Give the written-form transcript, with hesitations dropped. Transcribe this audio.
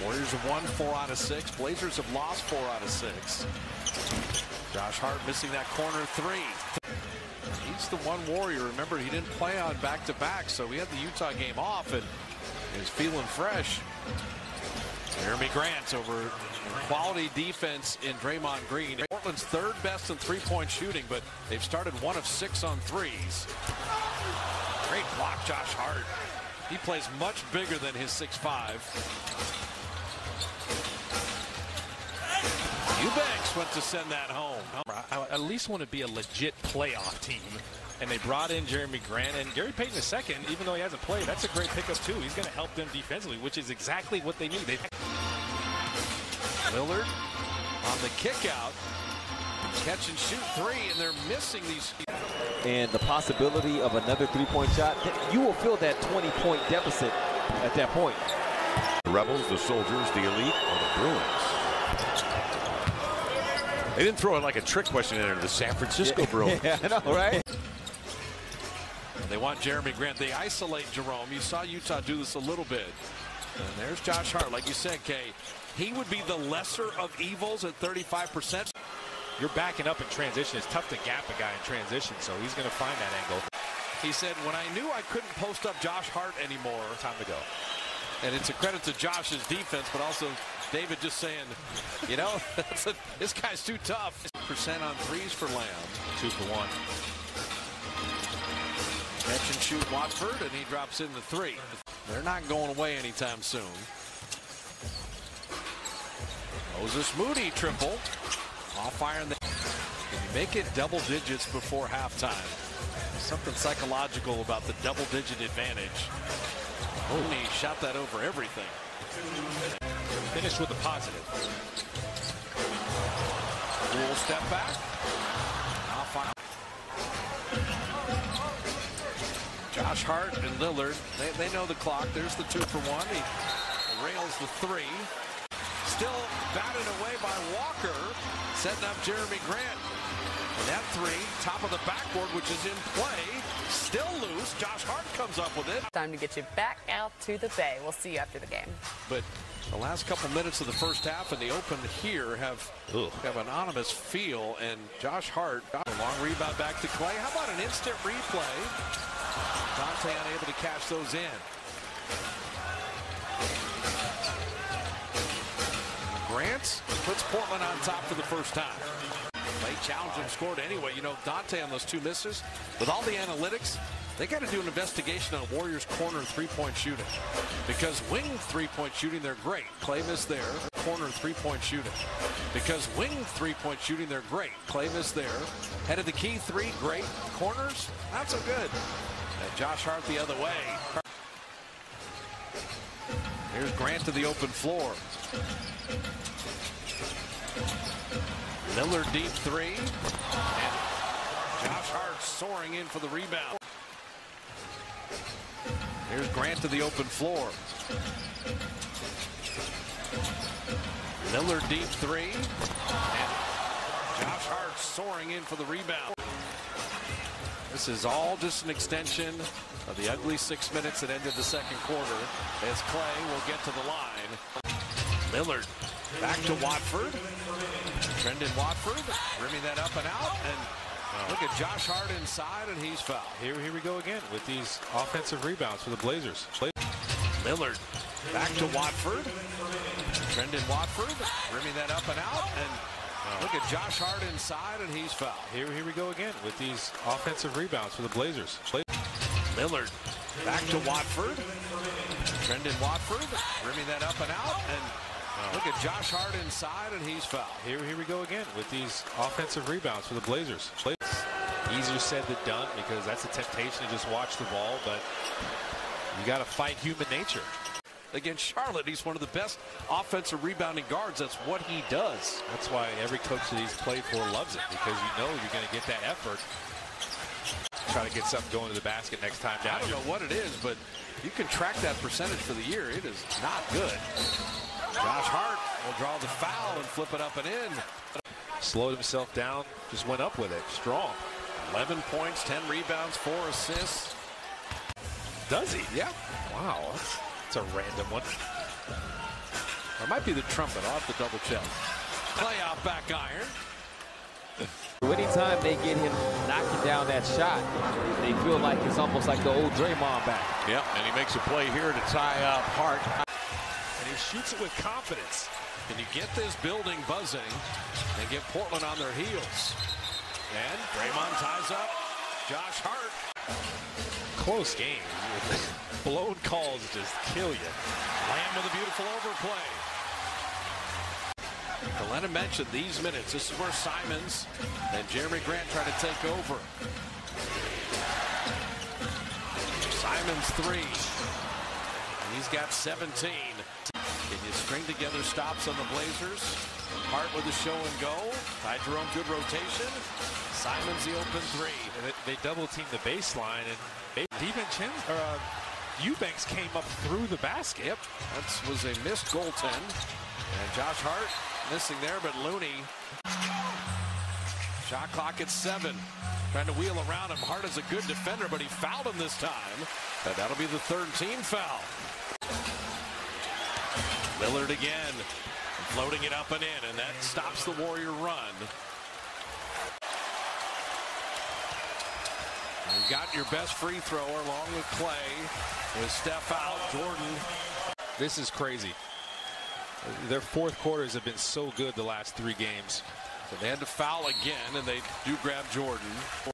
Warriors have won 4 out of 6. Blazers have lost 4 out of 6. Josh Hart missing that corner 3. He's the one Warrior. Remember, he didn't play on back-to-back, so we had the Utah game off and he's feeling fresh. Jeremy Grant over quality defense in Draymond Green. Portland's 3rd best in three-point shooting, but they've started 1 of 6 on threes. Great block, Josh Hart. He plays much bigger than his 6'5". Eubanks went to send that home. I at least want to be a legit playoff team. And they brought in Jeremy Grant and Gary Payton II, even though he hasn't played. That's a great pickup, too. He's going to help them defensively, which is exactly what they need. Lillard on the kick out. Catch and shoot 3, and they're missing these. And the possibility of another three-point shot, you will feel that 20-point deficit at that point. The Rebels, the Soldiers, the Elite, or the Bruins? They didn't throw it like a trick question in there to the San Francisco Bruins. Yeah, I know, right? They want Jeremy Grant. They isolate Jerome. You saw Utah do this a little bit. And there's Josh Hart. Like you said, Kay, he would be the lesser of evils at 35%. You're backing up in transition. It's tough to gap a guy in transition, so he's going to find that angle. He said, when I knew I couldn't post up Josh Hart anymore, time to go. And it's a credit to Josh's defense, but also David just saying, you know, this guy's too tough. Percent on threes for Lamb. 2 for 1. Catch and shoot Watford, and he drops in the 3. They're not going away anytime soon. Moses Moody triple. Off fire. Can you make it double digits before halftime? Something psychological about the double-digit advantage. Mooney shot that over everything. Finished with a positive. Rule step back. Off fire. Josh Hart and Lillard, they know the clock. There's the 2 for 1. He rails the 3. Still batted away by Walker, setting up Jeremy Grant. And that 3, top of the backboard, which is in play, still loose. Josh Hart comes up with it. Time to get you back out to the Bay. We'll see you after the game. But the last couple minutes of the first half and the open here have an anonymous feel. And Josh Hart got a long rebound back to Clay. How about an instant replay? Dante unable to catch those in. Grant puts Portland on top for the first time. They challenged him, scored anyway. You know, Dante on those 2 misses, with all the analytics, they got to do an investigation on Warriors corner 3-point shooting. Because wing 3-point shooting, they're great. Clay missed there. Corner 3-point shooting. Because wing 3-point shooting, they're great. Clay missed there. Headed the key 3, great. Corners, not so good. And Josh Hart the other way. Here's Grant to the open floor. Lillard deep 3. And Josh Hart soaring in for the rebound. Here's Grant to the open floor. Lillard deep 3. And Josh Hart soaring in for the rebound. This is all just an extension of the ugly 6 minutes that ended the second quarter as Clay will get to the line. Lillard back to Watford. Brendan Watford rimming that up and out. And look at Josh Hart inside, and he's fouled. Here we go again with these offensive rebounds for the Blazers. Lillard back to Watford. Brendan Watford rimming that up and out. And look at Josh Hart inside, and he's fouled. Here we go again with these offensive rebounds for the Blazers. Lillard back to Watford. Brendan Watford rimming that up and out. And look at Josh Hart inside, and he's fouled. Here we go again with these offensive rebounds for the Blazers. Easier said than done because that's a temptation to just watch the ball, but you got to fight human nature. Against Charlotte, he's one of the best offensive rebounding guards. That's what he does. That's why every coach that he's played for loves it, because you know you're going to get that effort. Try to get something going to the basket next time down. I don't know what it is, but you can track that percentage for the year. It is not good. Josh Hart will draw the foul and flip it up and in. Slowed himself down, just went up with it. Strong. 11 points, 10 rebounds, 4 assists. Does he? Yeah. Wow, that's a random one. It might be the trumpet. I'll have to double check. Clay out back iron. Anytime they get him knocking down that shot, they feel like it's almost like the old Draymond back. Yep, and he makes a play here to tie up Hart. And he shoots it with confidence. Can you get this building buzzing and get Portland on their heels? And Draymond ties up Josh Hart. Close game. Blown calls just kill you. Lamb with a beautiful overplay. Lennon mentioned these minutes. This is where Simons and Jeremy Grant try to take over. Simons 3. He's got 17. Can you string together stops on the Blazers? Hart with a show and go. Ty Jerome, good rotation. Simons the open 3. And they double team the baseline, and Eubanks came up through the basket. Yep, that was a missed goaltend. And Josh Hart missing there, but Looney. Shot clock at 7. Trying to wheel around him. Hart is a good defender, but he fouled him this time. And that'll be the third team foul. Lillard again, floating it up and in, and that stops the Warrior run. You got your best free thrower along with Clay. With Steph out, Jordan. This is crazy. Their fourth quarters have been so good the last 3 games. So they had to foul again, and they do grab Jordan.